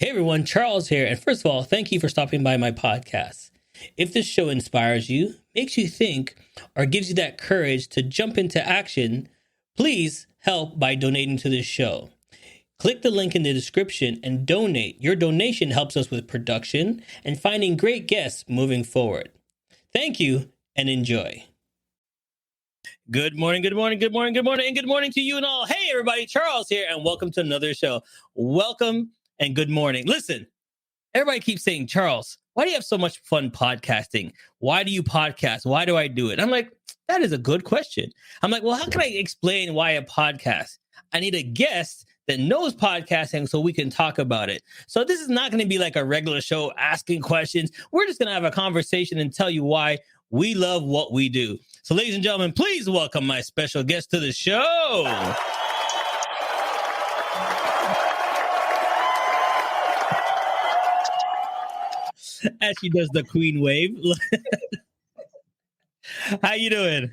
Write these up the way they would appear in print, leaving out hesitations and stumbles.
Hey everyone, Charles here. And first of all, thank you for stopping by my podcast. If this show inspires you, makes you think, or gives you that courage to jump into action, please help by donating to this show. Click the link in the description and donate. Your donation helps us with production and finding great guests moving forward. Thank you and enjoy. Good morning, good morning, good morning, good morning, and good morning to you and all. Hey everybody, Charles here, and welcome to another show. Welcome and good morning. Listen, everybody keeps saying, Charles, why do you have so much fun podcasting? Why do you podcast? Why do I do it? I'm like, that is a good question. I'm like, well, how can I explain why a podcast? I need a guest that knows podcasting so we can talk about it. So this is not going to be like a regular show asking questions. We're just going to have a conversation and tell you why we love what we do. So ladies and gentlemen, please welcome my special guest to the show. As she does the queen wave. How you doing?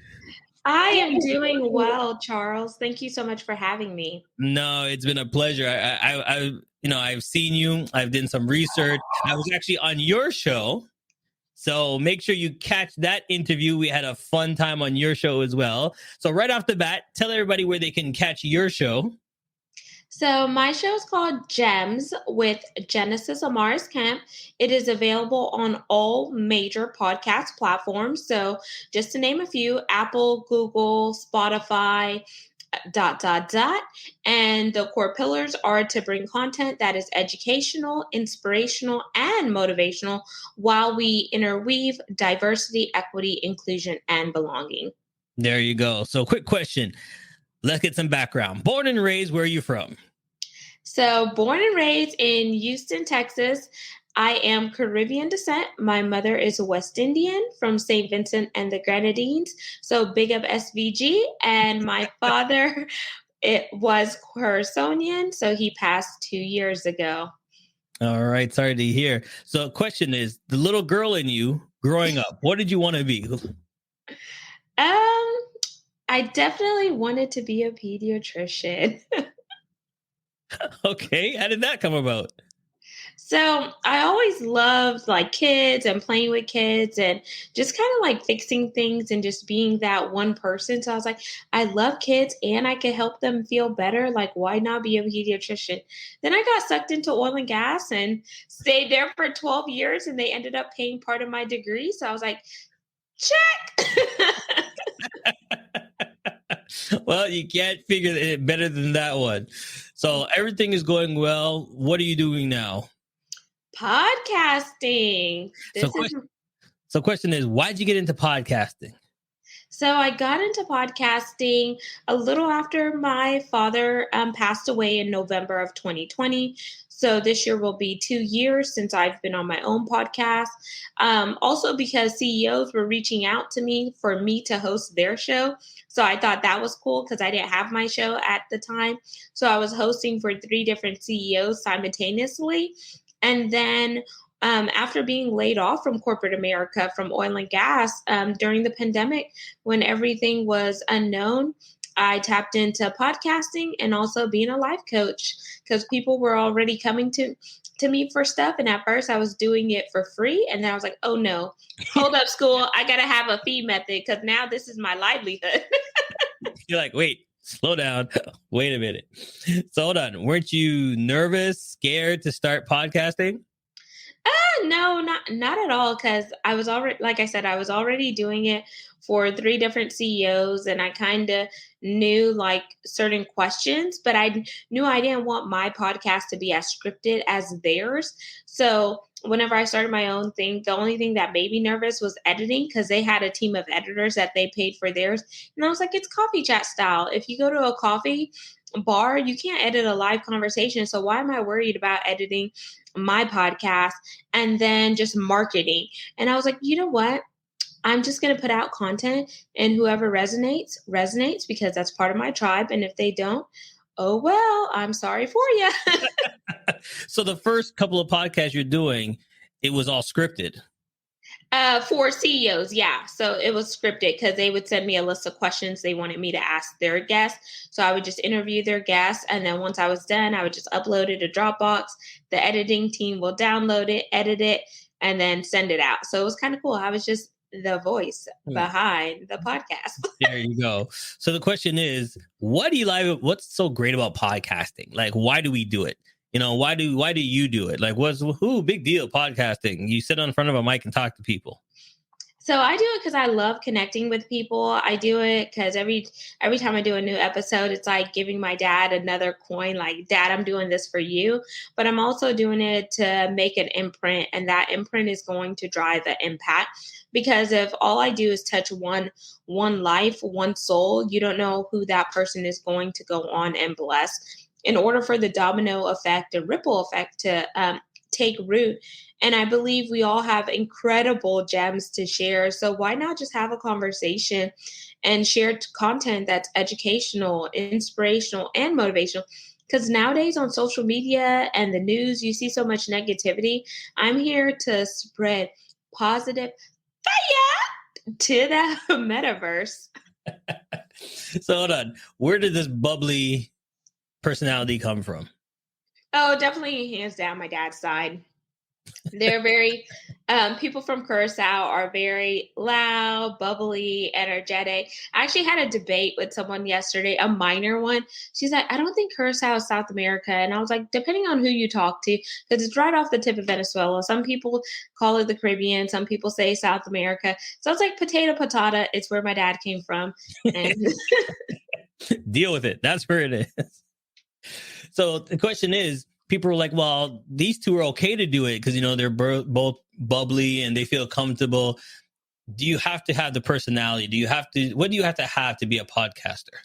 I am doing well, Charles. Thank you so much for having me. No, it's been a pleasure. I've seen you. I've done some research. I was actually on your show. So make sure you catch that interview. We had a fun time on your show as well. So right off the bat, tell everybody where they can catch your show. So my show is called Gems with Genesis Amaris Kemp. It is available on all major podcast platforms. So just to name a few, Apple, Google, Spotify, ... And the core pillars are to bring content that is educational, inspirational, and motivational while we interweave diversity, equity, inclusion, and belonging. There you go. So quick question. Let's get some background. Born and raised, where are you from? So born and raised in Houston, Texas. I am Caribbean descent. My mother is a West Indian from St. Vincent and the Grenadines. So big up SVG. And my father, it was Curaconian. So he passed 2 years ago. All right. Sorry to hear. So the question is, the little girl in you growing up, what did you want to be? I definitely wanted to be a pediatrician. Okay. How did that come about? So I always loved like kids and playing with kids and just kind of like fixing things and just being that one person. So I was like, I love kids and I can help them feel better. Like, why not be a pediatrician? Then I got sucked into oil and gas and stayed there for 12 years and they ended up paying part of my degree. So I was like, check. Well, you can't figure it better than that one. So everything is going well. What are you doing now? Podcasting. So question is, why'd you get into podcasting? So I got into podcasting a little after my father passed away in November of 2020. So this year will be 2 years since I've been on my own podcast. Also because CEOs were reaching out to me for me to host their show. So I thought that was cool because I didn't have my show at the time. So I was hosting for 3 different CEOs simultaneously. And then after being laid off from corporate America, from oil and gas during the pandemic, when everything was unknown, I tapped into podcasting and also being a life coach because people were already coming to me for stuff. And at first I was doing it for free. And then I was like, oh no, hold up, school. I got to have a fee method because now this is my livelihood. You're like, wait, slow down. Wait a minute. So hold on. Weren't you nervous, scared to start podcasting? No, not at all. Because I was already, like I said, I was already doing it for 3 different CEOs, and I kind of knew like certain questions, but I knew I didn't want my podcast to be as scripted as theirs. So whenever I started my own thing, the only thing that made me nervous was editing because they had a team of editors that they paid for theirs, and I was like, it's coffee chat style. If you go to a coffee bar, you can't edit a live conversation. So why am I worried about editing my podcast and then just marketing? And I was like, you know what? I'm just going to put out content and whoever resonates because that's part of my tribe. And if they don't, oh, well, I'm sorry for you. So the first couple of podcasts you're doing, it was all scripted. For CEOs, yeah. So it was scripted because they would send me a list of questions they wanted me to ask their guests. So I would just interview their guests. And then once I was done, I would just upload it to Dropbox. The editing team will download it, edit it, and then send it out. So it was kind of cool. I was just the voice Yeah. behind the podcast. There you go. So the question is, what do you like? What's so great about podcasting? Like, why do we do it? Why do you do it? Like, big deal podcasting? You sit on front of a mic and talk to people. So I do it because I love connecting with people. I do it because every time I do a new episode, it's like giving my dad another coin. Like, Dad, I'm doing this for you, but I'm also doing it to make an imprint, and that imprint is going to drive an impact. Because if all I do is touch one life, one soul, you don't know who that person is going to go on and bless. In order for the domino effect, the ripple effect to take root. And I believe we all have incredible gems to share. So why not just have a conversation and share content that's educational, inspirational, and motivational? Because nowadays on social media and the news, you see so much negativity. I'm here to spread positive fire to the metaverse. So hold on. Where did this bubbly personality come from? Oh, definitely hands down my dad's side. They're very, people from Curacao are very loud, bubbly, energetic. I actually had a debate with someone yesterday, a minor one. She's like, I don't think Curacao is South America. And I was like, depending on who you talk to, because it's right off the tip of Venezuela. Some people call it the Caribbean. Some people say South America. So it's like potato, patata. It's where my dad came from. And Deal with it. That's where it is. So the question is, people are like, well, these two are okay to do it because, they're both bubbly and they feel comfortable. Do you have to have the personality? What do you have to be a podcaster?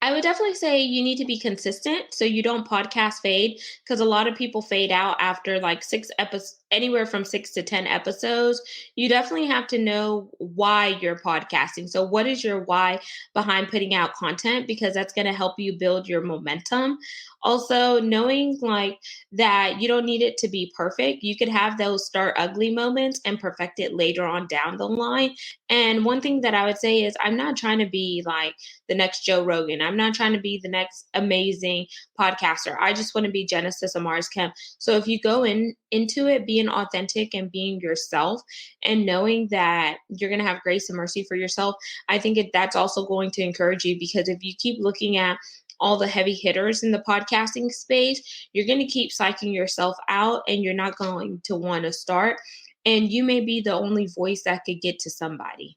I would definitely say you need to be consistent so you don't podcast fade, because a lot of people fade out after like 6 episodes, anywhere from 6 to 10 episodes. You definitely have to know why you're podcasting. So what is your why behind putting out content? Because that's going to help you build your momentum. Also, knowing like that you don't need it to be perfect. You could have those start ugly moments and perfect it later on down the line. And one thing that I would say is I'm not trying to be like the next Joe Rogan. I'm not trying to be the next amazing podcaster. I just want to be Genesis Amaris Kemp. So if you go into it being authentic and being yourself and knowing that you're going to have grace and mercy for yourself, I think that's also going to encourage you, because if you keep looking at all the heavy hitters in the podcasting space, you're going to keep psyching yourself out and you're not going to want to start. And you may be the only voice that could get to somebody.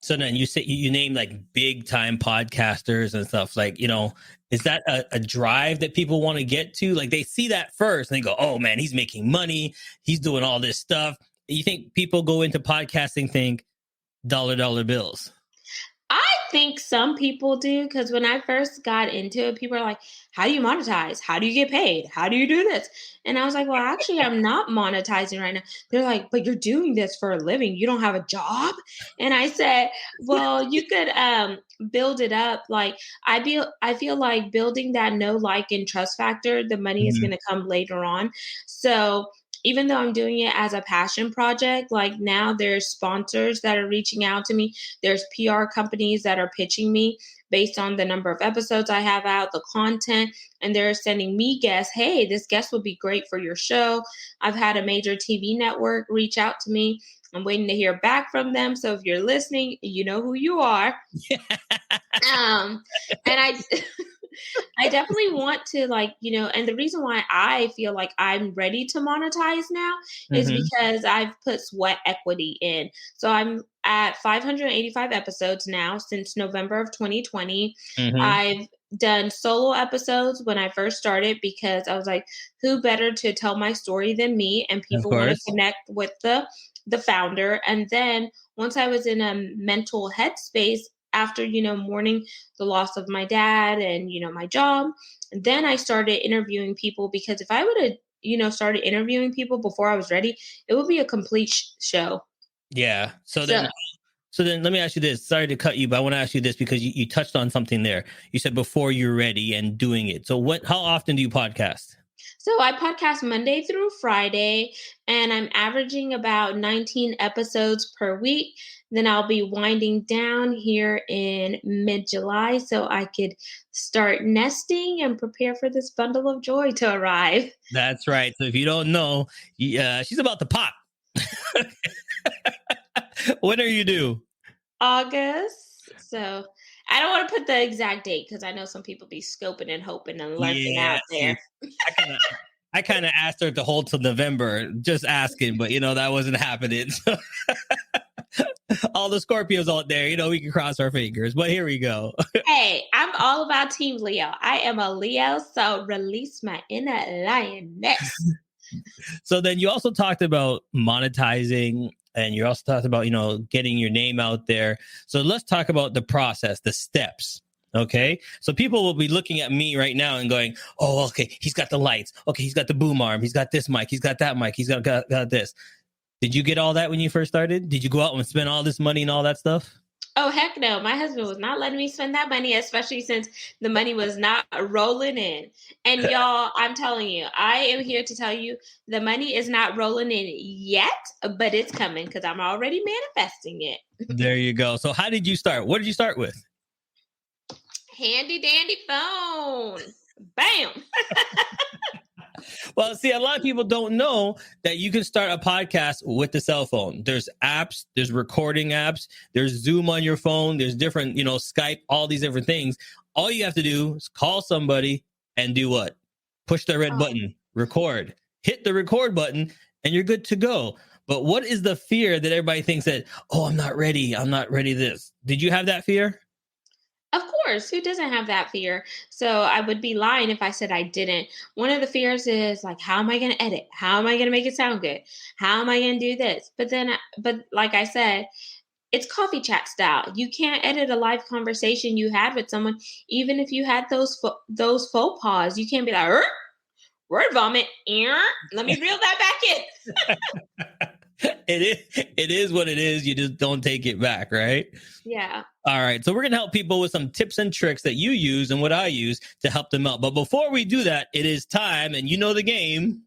So then you say you name like big time podcasters and stuff, like, is that a drive that people want to get to? Like they see that first and they go, oh man, he's making money. He's doing all this stuff. You think people go into podcasting, think dollar bills? I think some people do, because when I first got into it, people are like, how do you monetize? How do you get paid? How do you do this? And I was like, well, actually, I'm not monetizing right now. They're like, but you're doing this for a living. You don't have a job? And I said, well, you could build it up. Like I feel like building that know, like, and trust factor, the money is going to come later on. So even though I'm doing it as a passion project, like now there's sponsors that are reaching out to me. There's PR companies that are pitching me based on the number of episodes I have out, the content, and they're sending me guests. Hey, this guest would be great for your show. I've had a major TV network reach out to me. I'm waiting to hear back from them. So if you're listening, you know who you are. And I definitely want to, like, and the reason why I feel like I'm ready to monetize now is because I've put sweat equity in. So I'm at 585 episodes now since November of 2020. I've done solo episodes when I first started because I was like, who better to tell my story than me? And people want to connect with the founder. And then once I was in a mental headspace after, mourning the loss of my dad and, my job, then I started interviewing people, because if I would have, started interviewing people before I was ready, it would be a complete show. Yeah. So then let me ask you this. Sorry to cut you, but I want to ask you this because you touched on something there. You said before you're ready and doing it. So how often do you podcast? So I podcast Monday through Friday, and I'm averaging about 19 episodes per week. Then I'll be winding down here in mid-July so I could start nesting and prepare for this bundle of joy to arrive. That's right. So if you don't know, she's about to pop. When are you due? August. So I don't want to put the exact date because I know some people be scoping and hoping and lurking Yeah, out see, there. I kind of I kind of asked her to hold till November, just asking, but that wasn't happening. So all the Scorpios out there, we can cross our fingers. But here we go. Hey, I'm all about Team Leo. I am a Leo, so release my inner lioness. So then you also talked about monetizing, and you also talked about, getting your name out there. So let's talk about the process, the steps. Okay. So people will be looking at me right now and going, oh, okay, he's got the lights. Okay. He's got the boom arm. He's got this mic. He's got that mic. He's got this. Did you get all that when you first started? Did you go out and spend all this money and all that stuff? Oh, heck no. My husband was not letting me spend that money, especially since the money was not rolling in. And y'all, I'm telling you, I am here to tell you the money is not rolling in yet, but it's coming because I'm already manifesting it. There you go. So how did you start? What did you start with? Handy dandy phone. Bam. Well, see, a lot of people don't know that you can start a podcast with the cell phone. There's apps, there's recording apps, there's Zoom on your phone, there's different, Skype, all these different things. All you have to do is call somebody and do what? Push the red button, record, hit the record button, and you're good to go. But what is the fear that everybody thinks that, oh, I'm not ready this? Did you have that fear? Of course, who doesn't have that fear? So I would be lying if I said I didn't. One of the fears is like, how am I going to edit? How am I going to make it sound good? How am I going to do this? But like I said, it's coffee chat style. You can't edit a live conversation you had with someone, even if you had those faux pas. You can't be like, word vomit. Let me reel that back in. It is what it is. You just don't take it back, right? Yeah. All right. So we're going to help people with some tips and tricks that you use and what I use to help them out. But before we do that, it is time, and you know the game.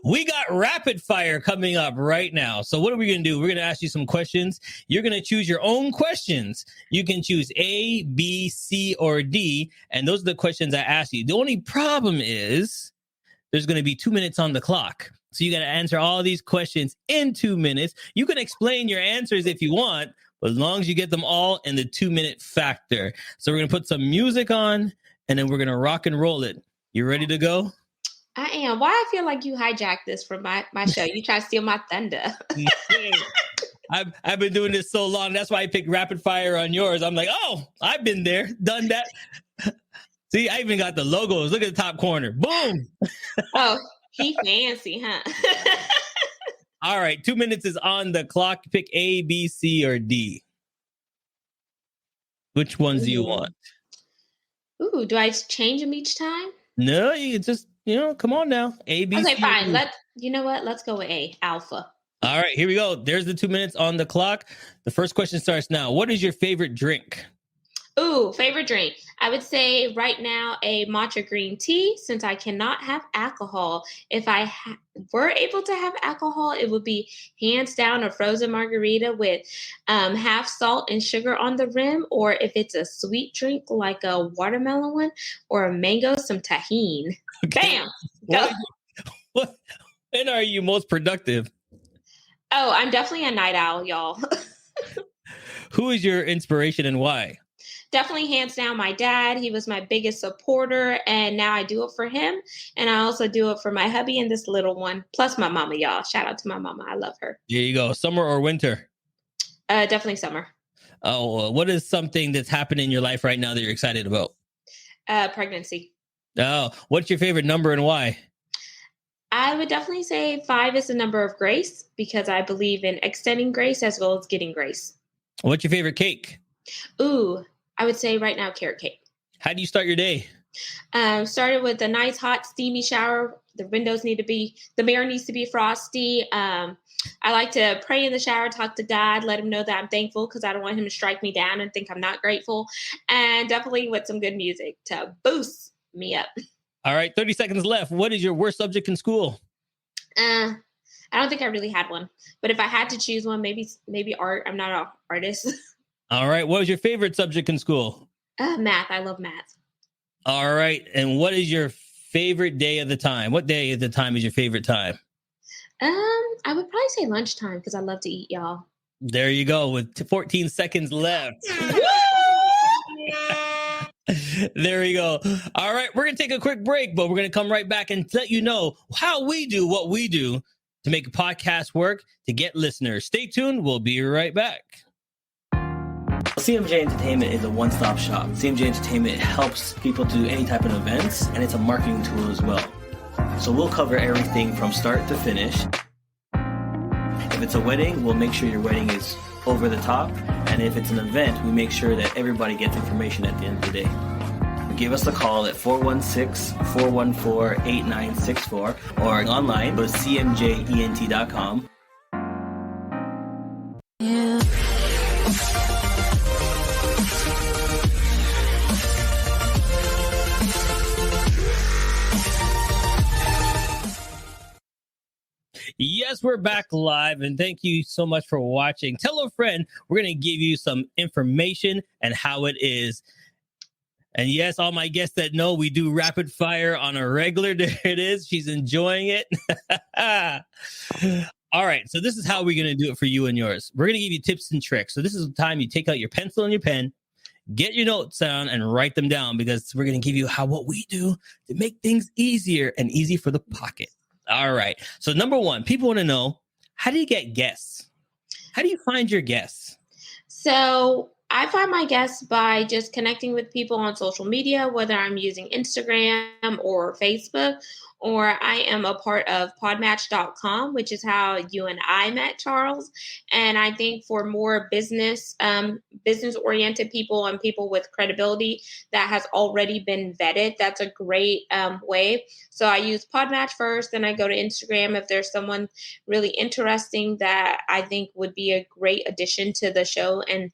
We got rapid fire coming up right now. So what are we going to do? We're going to ask you some questions. You're going to choose your own questions. You can choose A, B, C, or D. And those are the questions I ask you. The only problem is there's going to be 2 minutes on the clock. So you got to answer all these questions in 2 minutes. You can explain your answers if you want, but as long as you get them all in the 2-minute factor. So we're going to put some music on, and then we're going to rock and roll it. You ready to go? I am. Why I feel like you hijacked this from my show. You try to steal my thunder. I've been doing this so long. That's why I picked rapid fire on yours. I'm like, oh, I've been there, done that. See, I even got the logos. Look at the top corner. Boom. Oh, he fancy, huh? All right. 2 minutes is on the clock. Pick A, B, C, or D. Which ones do you want? Ooh, do I change them each time? No, you just, come on now. A, B, Okay, C, fine. You know what? Let's go with A, alpha. All right, here we go. There's the 2 minutes on the clock. The first question starts now. What is your favorite drink? Ooh, favorite drink. I would say right now a matcha green tea since I cannot have alcohol. If I were able to have alcohol, it would be hands down a frozen margarita with half salt and sugar on the rim. Or if it's a sweet drink like a watermelon one or a mango, some tahini. Okay. Bam! Go. When are you most productive? Oh, I'm definitely a night owl, y'all. Who is your inspiration and why? Definitely hands down my dad. He was my biggest supporter, and now I do it for him. And I also do it for my hubby and this little one, plus my mama, y'all. Shout out to my mama. I love her. There you go. Summer or winter? Definitely summer. Oh, what is something that's happening in your life right now that you're excited about? Pregnancy. Oh, what's your favorite number and why? I would definitely say 5 is the number of grace because I believe in extending grace as well as getting grace. What's your favorite cake? Ooh, I would say right now carrot cake. How do you start your day? Started with a nice hot steamy shower. The mirror needs to be frosty. I like to pray in the shower, talk to God, let him know that I'm thankful because I don't want him to strike me down and think I'm not grateful. And definitely with some good music to boost me up. All right, 30 seconds left. What is your worst subject in school? I don't think I really had one, but if I had to choose one, maybe art. I'm not an artist. All right, what was your favorite subject in school? Math. I love math. All right, and what is your favorite day of the time? What day of the time is your favorite time? I would probably say lunchtime because I love to eat, y'all. There you go, with 14 seconds left. There we go. All right, we're going to take a quick break, but we're going to come right back and let you know how we do what we do to make a podcast work to get listeners. Stay tuned. We'll be right back. CMJ Entertainment is a one-stop shop. CMJ Entertainment helps people do any type of events, and it's a marketing tool as well. So we'll cover everything from start to finish. If it's a wedding, we'll make sure your wedding is over the top. And if it's an event, we make sure that everybody gets information at the end of the day. Give us a call at 416-414-8964 or online, go to cmjent.com. Yes, we're back live, and thank you so much for watching. Tell a friend. We're going to give you some information and how it is. And yes, all my guests that know, we do rapid fire on a regular. There it is. She's enjoying it. All right, so this is how we're going to do it for you and yours. We're going to give you tips and tricks. So this is the time you take out your pencil and your pen, get your notes down, and write them down, because we're going to give you what we do to make things easier and easy for the pocket. All right. So number one, people want to know, how do you get guests? How do you find your guests? So I find my guests by just connecting with people on social media, whether I'm using Instagram or Facebook, or I am a part of podmatch.com, which is how you and I met, Charles. And I think for more business-oriented people and people with credibility that has already been vetted, that's a great way. So I use Podmatch first, then I go to Instagram if there's someone really interesting that I think would be a great addition to the show, and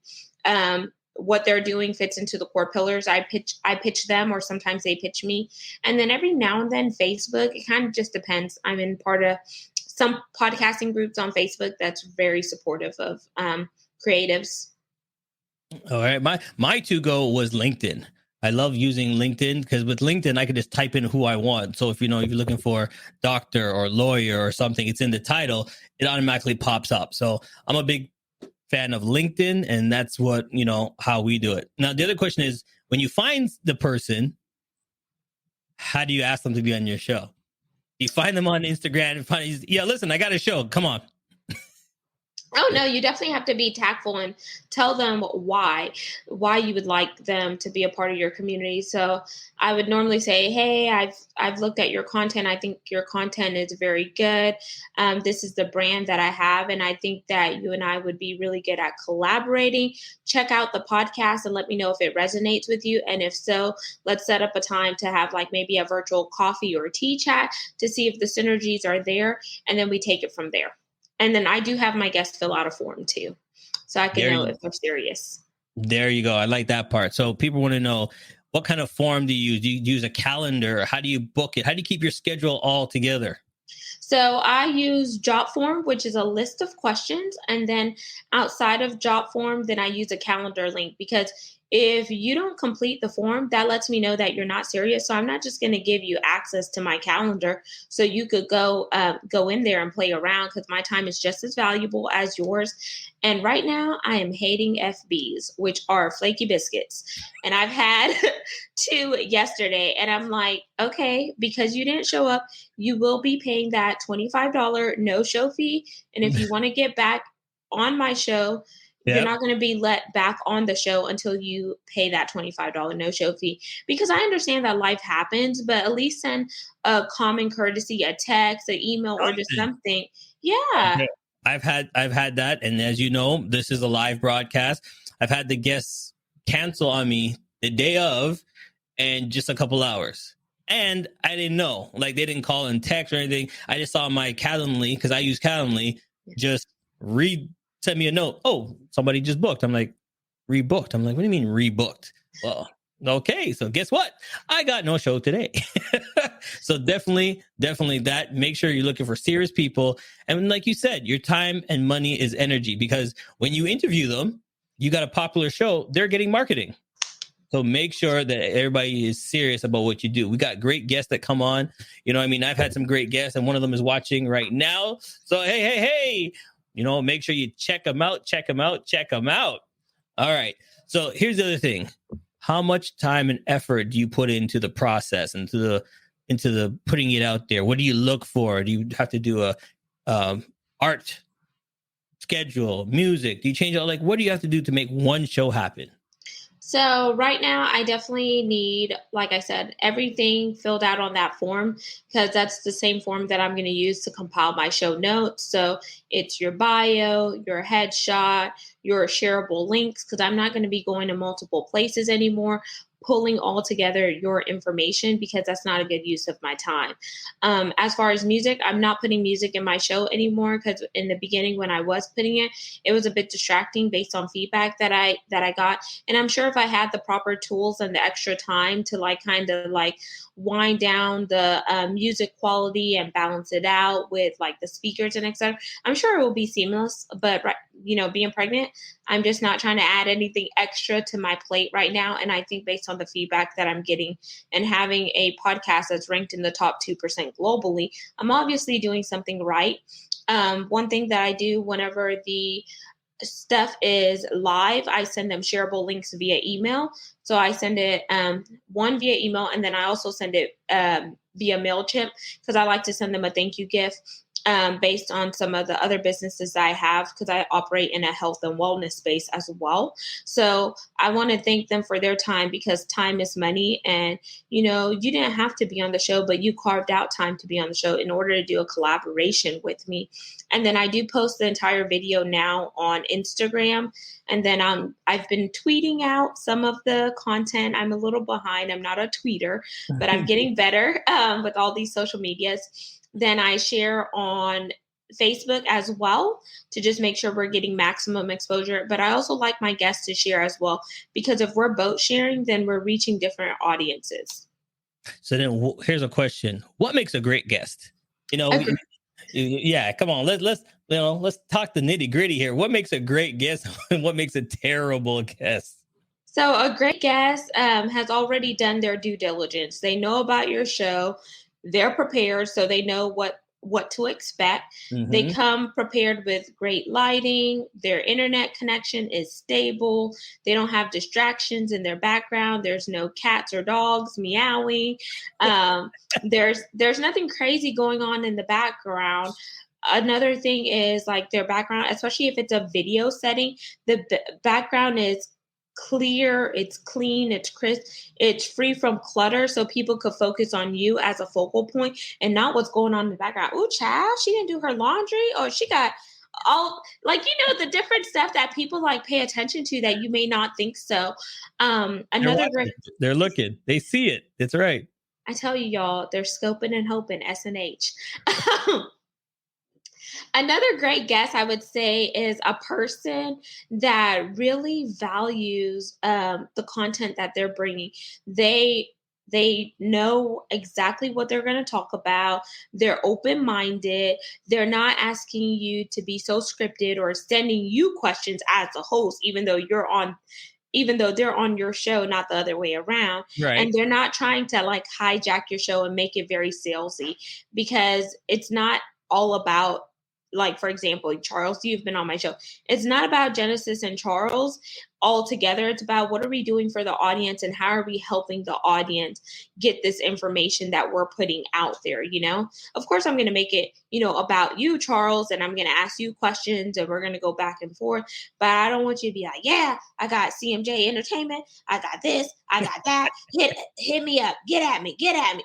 what they're doing fits into the core pillars. I pitch them, or sometimes they pitch me. And then every now and then Facebook, it kind of just depends. I'm in part of some podcasting groups on Facebook that's very supportive of creatives. All right. My to-go was LinkedIn. I love using LinkedIn because with LinkedIn, I can just type in who I want. So if you're looking for doctor or lawyer or something, it's in the title, it automatically pops up. So I'm a big fan of LinkedIn, and that's what, how we do it. Now, the other question is, when you find the person, how do you ask them to be on your show? You find them on Instagram and listen, I got a show. Come on. Oh, no, you definitely have to be tactful and tell them why you would like them to be a part of your community. So I would normally say, hey, I've looked at your content. I think your content is very good. This is the brand that I have, and I think that you and I would be really good at collaborating. Check out the podcast and let me know if it resonates with you. And if so, let's set up a time to have maybe a virtual coffee or tea chat to see if the synergies are there. And then we take it from there. And then I do have my guests fill out a form too, so I can know if they're serious. There you go. I like that part. So people want to know, what kind of form do you use? Do you use a calendar? How do you book it? How do you keep your schedule all together? So I use Jotform, which is a list of questions. And then outside of Jotform, then I use a calendar link, because if you don't complete the form, that lets me know that you're not serious. So I'm not just going to give you access to my calendar so you could go in there and play around, because my time is just as valuable as yours. And right now I am hating FBs, which are flaky biscuits. And I've had 2 yesterday, and I'm like, okay, because you didn't show up, you will be paying that $25 no-show fee. And if you want to get back on my show, you're not going to be let back on the show until you pay that $25 no-show fee, because I understand that life happens, but at least send a common courtesy, a text, an email, or just something. Yeah. Okay. I've had that. And as you know, this is a live broadcast. I've had the guests cancel on me the day of and just a couple hours. And I didn't know, they didn't call and text or anything. I just saw my Calendly, because I use Calendly, just send me a note. Oh, somebody just booked. I'm like, rebooked. I'm like, what do you mean rebooked? Well, Okay, so guess what? I got no show today. So definitely that. Make sure you're looking for serious people. And like you said, your time and money is energy, because when you interview them, you got a popular show, they're getting marketing. So make sure that everybody is serious about what you do. We got great guests that come on. You know, I mean, I've had some great guests, and one of them is watching right now. So hey, you know, make sure you check them out. All right. So here's the other thing. How much time and effort do you put into the process, into the putting it out there? What do you look for? Do you have to do a art schedule, music? Do you change it? Like, what do you have to do to make one show happen? So right now, I definitely need, like I said, everything filled out on that form, because that's the same form that I'm going to use to compile my show notes. So it's your bio, your headshot, your shareable links, because I'm not going to be going to multiple places anymore, pulling all together your information, because that's not a good use of my time. As far as music, I'm not putting music in my show anymore, because in the beginning when I was putting it, it was a bit distracting based on feedback that I got. And I'm sure if I had the proper tools and the extra time to like kind of like wind down the music quality and balance it out with like the speakers and etc., I'm sure it will be seamless. But you know, being pregnant, I'm just not trying to add anything extra to my plate right now. And I think based on the feedback that I'm getting and having a podcast that's ranked in the top 2% globally, I'm obviously doing something right. One thing that I do whenever the stuff is live, I send them shareable links via email. So I send it one via email, and then I also send it via MailChimp, because I like to send them a thank you gift based on some of the other businesses I have, because I operate in a health and wellness space as well. So I want to thank them for their time, because time is money. And, you know, you didn't have to be on the show, but you carved out time to be on the show in order to do a collaboration with me. And then I do post the entire video now on Instagram. And then I've been tweeting out some of the content. I'm a little behind. I'm not a tweeter, but I'm getting better with all these social medias. Then I share on Facebook as well, to just make sure we're getting maximum exposure. But I also like my guests to share as well, because if we're both sharing, then we're reaching different audiences. So then here's a question. What makes a great guest? You know, yeah, come on. Let's talk the nitty gritty here. What makes a great guest and what makes a terrible guest? So a great guest has already done their due diligence. They know about your show. They're prepared, so they know what to expect. They Mm-hmm. come prepared with great lighting. Their internet connection is stable. They don't have distractions in their background. There's no cats or dogs meowing. There's nothing crazy going on in the background. Another thing is like their background, especially if it's a video setting, the background is clear, it's clean, it's crisp, it's free from clutter, so people could focus on you as a focal point and not what's going on in the background. Oh, child, she didn't do her laundry, or she got all, like, you know, the different stuff that people like pay attention to that you may not think so. They're Another watching. great, They're looking. They see it. It's right. I tell you, y'all, they're scoping and hoping, SNH. Another great guest, I would say, is a person that really values the content that they're bringing. They know exactly what they're going to talk about. They're open-minded. They're not asking you to be so scripted or sending you questions as a host, even though they're on your show, not the other way around. Right. And they're not trying to like hijack your show and make it very salesy, because it's not all about, like, for example, Charles, you've been on my show. It's not about Genesis and Charles all together. It's about what are we doing for the audience and how are we helping the audience get this information that we're putting out there, you know? Of course, I'm going to make it, you know, about you, Charles, and I'm going to ask you questions and we're going to go back and forth. But I don't want you to be like, yeah, I got CMJ Entertainment. I got this. I got that. Hit me up. Get at me.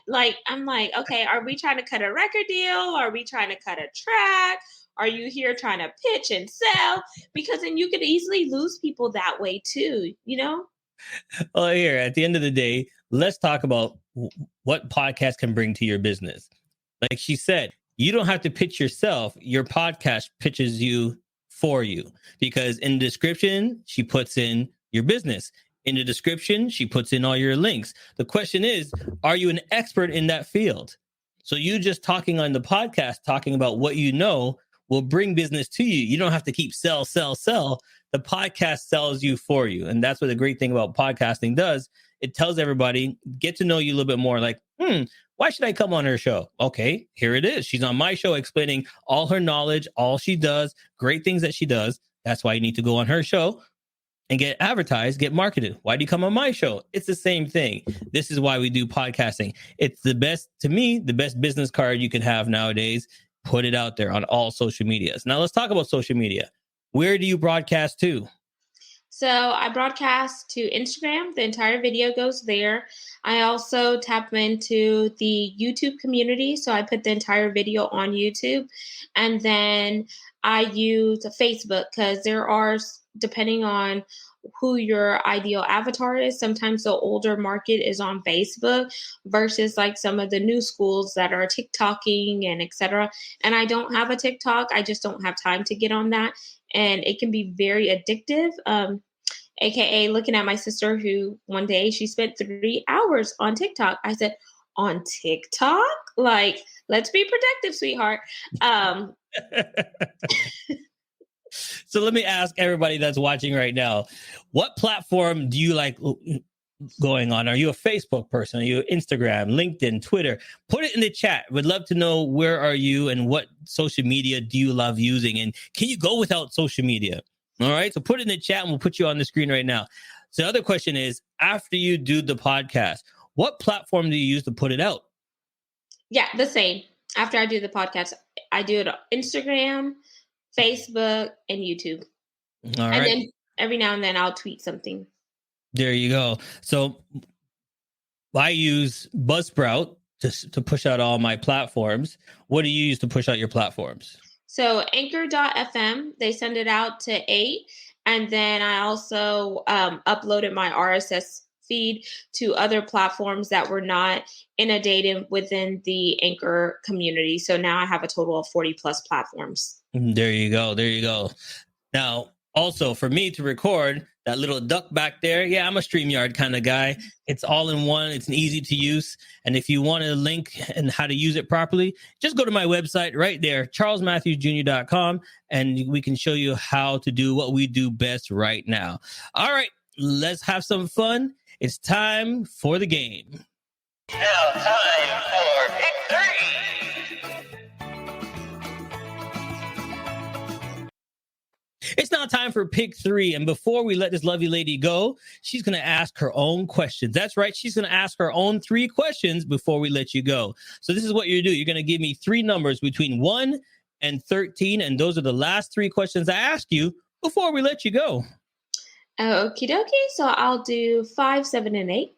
Like, I'm like, okay, are we trying to cut a record deal? Are we trying to cut a track? Are you here trying to pitch and sell? Because then you could easily lose people that way too, you know? Well, here, at the end of the day, let's talk about what podcast can bring to your business. Like she said, you don't have to pitch yourself. Your podcast pitches you for you, because in the description, she puts in your business. In the description, she puts in all your links. The question is, are you an expert in that field? So you just talking on the podcast, talking about what you know will bring business to you. You don't have to keep sell. The podcast sells you for you. And that's what the great thing about podcasting does. It tells everybody, get to know you a little bit more. Like, why should I come on her show? Okay, here it is. She's on my show explaining all her knowledge, all she does, great things that she does. That's why you need to go on her show and get advertised, get marketed. Why do you come on my show? It's the same thing. This is why we do podcasting. It's the best, to me, the best business card you can have nowadays. Put it out there on all social medias. Now let's talk about social media. Where do you broadcast to? So I broadcast to Instagram. The entire video goes there. I also tap into the YouTube community. So I put the entire video on YouTube. And then I use Facebook because there are, depending on who your ideal avatar is, sometimes the older market is on Facebook versus like some of the new schools that are TikToking and etc. And I don't have a TikTok. I just don't have time to get on that. And it can be very addictive. AKA looking at my sister who one day she spent 3 hours on TikTok. I said, on TikTok? Like, let's be productive, sweetheart. So let me ask everybody that's watching right now, what platform do you like going on? Are you a Facebook person? Are you Instagram, LinkedIn, Twitter? Put it in the chat. Would love to know where are you and what social media do you love using? And can you go without social media? All right. So put it in the chat and we'll put you on the screen right now. So the other question is, after you do the podcast, what platform do you use to put it out? Yeah, the same. After I do the podcast, I do it on Instagram, Facebook, and YouTube. All right. And then every now and then I'll tweet something. There you go. So I use Buzzsprout to push out all my platforms. What do you use to push out your platforms? So Anchor.fm, they send it out to 8. And then I also uploaded my RSS feed to other platforms that were not inundated within the Anchor community. So now I have a total of 40 plus platforms. There you go. There you go. Now, also for me to record that little duck back there. Yeah, I'm a StreamYard kind of guy. It's all in one. It's an easy to use. And if you want a link and how to use it properly, just go to my website right there, charlesmatthewsjr.com, and we can show you how to do what we do best right now. All right, let's have some fun. It's time for the game. Now time for Pick 3. It's now time for Pick 3. And before we let this lovely lady go, she's going to ask her own questions. That's right. She's going to ask her own 3 questions before we let you go. So this is what you do. You're going to give me 3 numbers between 1 and 13. And those are the last 3 questions I ask you before we let you go. Okie dokie. So I'll do 5, 7, and 8.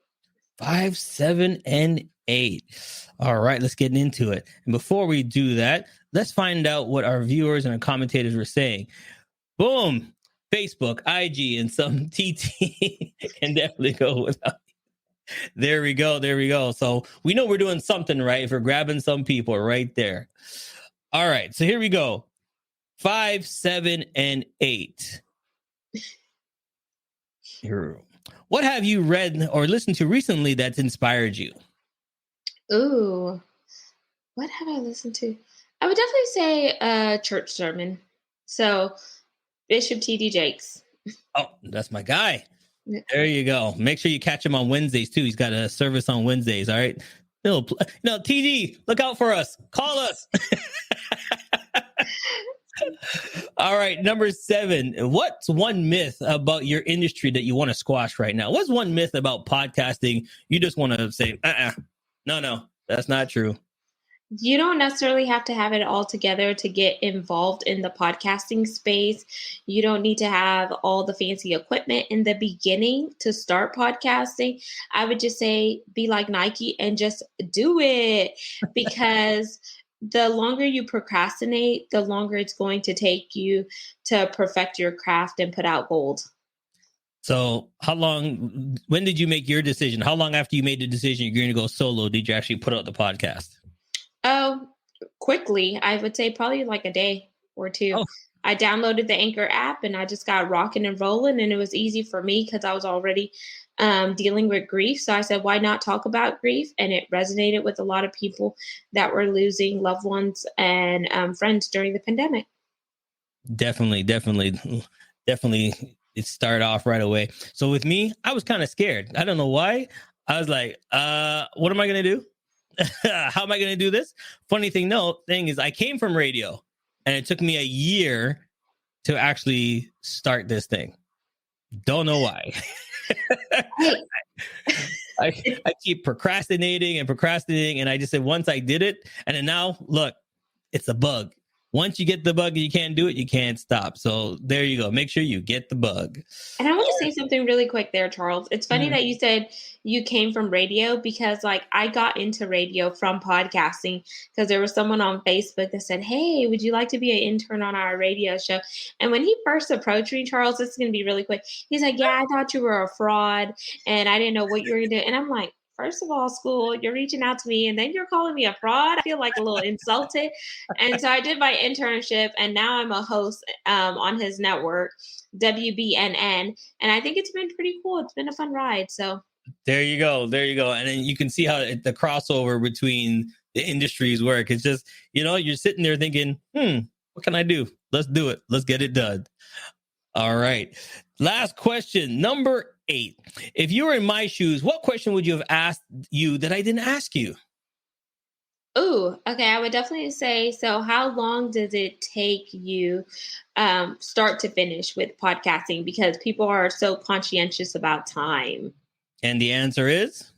5, 7, and 8. All right, let's get into it. And before we do that, let's find out what our viewers and our commentators were saying. Boom. Facebook, IG, and some TT can definitely go without. There we go. There we go. So we know we're doing something right if we're grabbing some people right there. All right. So here we go. 5, 7, and 8. Here. What have you read or listened to recently that's inspired you? Ooh, what have I listened to? I would definitely say a church sermon. So Bishop T.D. Jakes. Oh, that's my guy. There you go. Make sure you catch him on Wednesdays too. He's got a service on Wednesdays. All right. No, TD, look out for us. Call us. All right. Number 7. What's one myth about your industry that you want to squash right now? What's one myth about podcasting you just want to say, no, that's not true? You don't necessarily have to have it all together to get involved in the podcasting space. You don't need to have all the fancy equipment in the beginning to start podcasting. I would just say be like Nike and just do it, because the longer you procrastinate, the longer it's going to take you to perfect your craft and put out gold. So when did you make your decision? How long after you made the decision you're going to go solo did you actually put out the podcast? Oh, quickly. I would say probably like a day or 2. Oh. I downloaded the Anchor app and I just got rocking and rolling, and it was easy for me because I was already dealing with grief. So I said, why not talk about grief? And it resonated with a lot of people that were losing loved ones and friends during the pandemic. Definitely. It started off right away. So with me, I was kind of scared. I don't know why. I was like, what am I going to do? How am I going to do this? Funny thing is I came from radio, and it took me a year to actually start this thing. Don't know why. I keep procrastinating. And I just said, once I did it, and then now look, it's a bug. Once you get the bug and you can't do it, you can't stop. So there you go. Make sure you get the bug. And I want to say something really quick there, Charles. It's funny that you said you came from radio, because like I got into radio from podcasting because there was someone on Facebook that said, hey, would you like to be an intern on our radio show? And when he first approached me, Charles, this is going to be really quick. He's like, yeah, I thought you were a fraud and I didn't know what you were going to do. And I'm like, first of all, school, you're reaching out to me and then you're calling me a fraud. I feel like a little insulted. And so I did my internship, and now I'm a host on his network, WBNN. And I think it's been pretty cool. It's been a fun ride. So there you go. And then you can see how the crossover between the industries work. It's just, you're sitting there thinking, what can I do? Let's do it. Let's get it done. All right. Last question, number 8. If you were in my shoes, what question would you have asked you that I didn't ask you? Ooh, okay. I would definitely say, so how long does it take you start to finish with podcasting? Because people are so conscientious about time. And the answer is?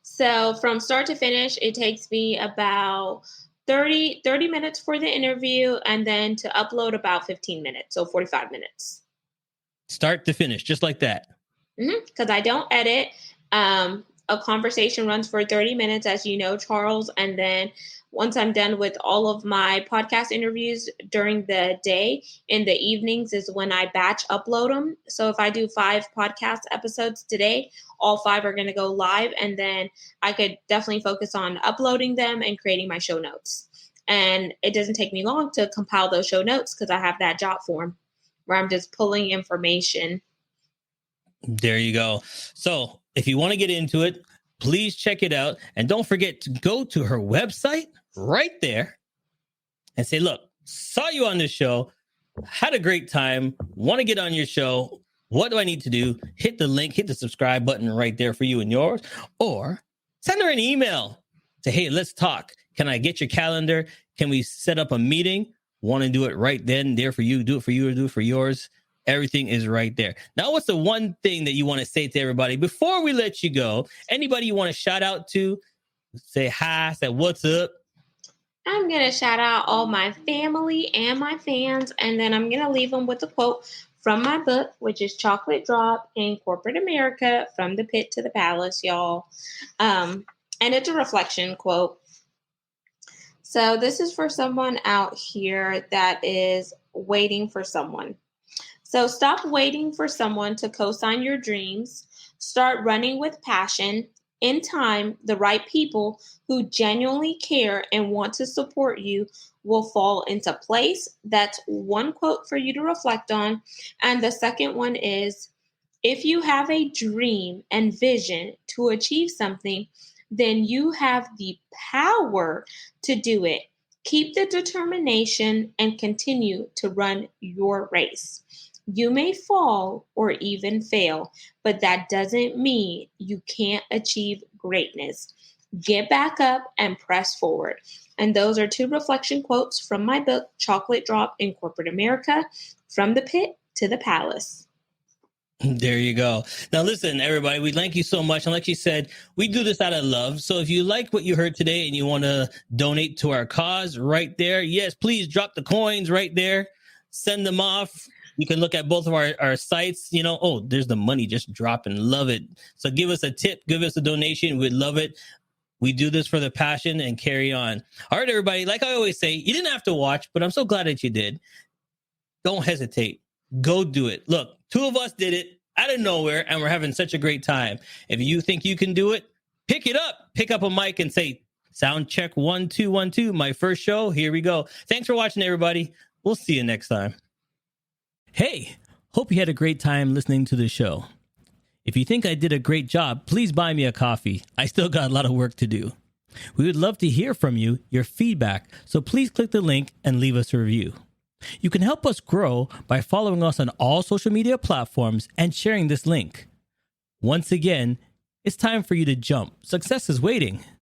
So from start to finish, it takes me about 30 minutes for the interview, and then to upload about 15 minutes. So 45 minutes. Start to finish, just like that. Because I don't edit. A conversation runs for 30 minutes, as you know, Charles. And then once I'm done with all of my podcast interviews during the day, in the evenings is when I batch upload them. So if I do 5 podcast episodes today, all 5 are going to go live. And then I could definitely focus on uploading them and creating my show notes. And it doesn't take me long to compile those show notes because I have that job form where I'm just pulling information. There you go. So if you want to get into it, please check it out. And don't forget to go to her website right there and say, look, saw you on this show, had a great time, want to get on your show. What do I need to do? Hit the link, hit the subscribe button right there for you and yours. Or send her an email. Say, hey, let's talk. Can I get your calendar? Can we set up a meeting? Want to do it right then, there for you. Do it for you or do it for yours. Everything is right there. Now, what's the one thing that you want to say to everybody before we let you go? Anybody you want to shout out to? Say hi, say what's up. I'm going to shout out all my family and my fans, and then I'm going to leave them with a quote from my book, which is Chocolate Drop in Corporate America, From the Pit to the Palace, y'all. And it's a reflection quote. So this is for someone out here that is waiting for someone. So stop waiting for someone to co-sign your dreams. Start running with passion. In time, the right people who genuinely care and want to support you will fall into place. That's one quote for you to reflect on. And the second one is, if you have a dream and vision to achieve something, then you have the power to do it. Keep the determination and continue to run your race. You may fall or even fail, but that doesn't mean you can't achieve greatness. Get back up and press forward. And those are 2 reflection quotes from my book, Chocolate Drop in Corporate America, From the Pit to the Palace. There you go. Now, listen, everybody, we thank you so much. And like you said, we do this out of love. So if you like what you heard today and you want to donate to our cause right there, yes, please drop the coins right there. Send them off. You can look at both of our sites, there's the money just dropping. Love it. So give us a tip, give us a donation. We'd love it. We do this for the passion and carry on. All right, everybody. Like I always say, you didn't have to watch, but I'm so glad that you did. Don't hesitate. Go do it. Look, 2 of us did it out of nowhere, and we're having such a great time. If you think you can do it, pick it up. Pick up a mic and say, sound check 1 2 1 2. My first show. Here we go. Thanks for watching, everybody. We'll see you next time. Hey, hope you had a great time listening to the show. If you think I did a great job, please buy me a coffee. I still got a lot of work to do. We would love to hear from you, your feedback, so please click the link and leave us a review. You can help us grow by following us on all social media platforms and sharing this link. Once again, it's time for you to jump. Success is waiting.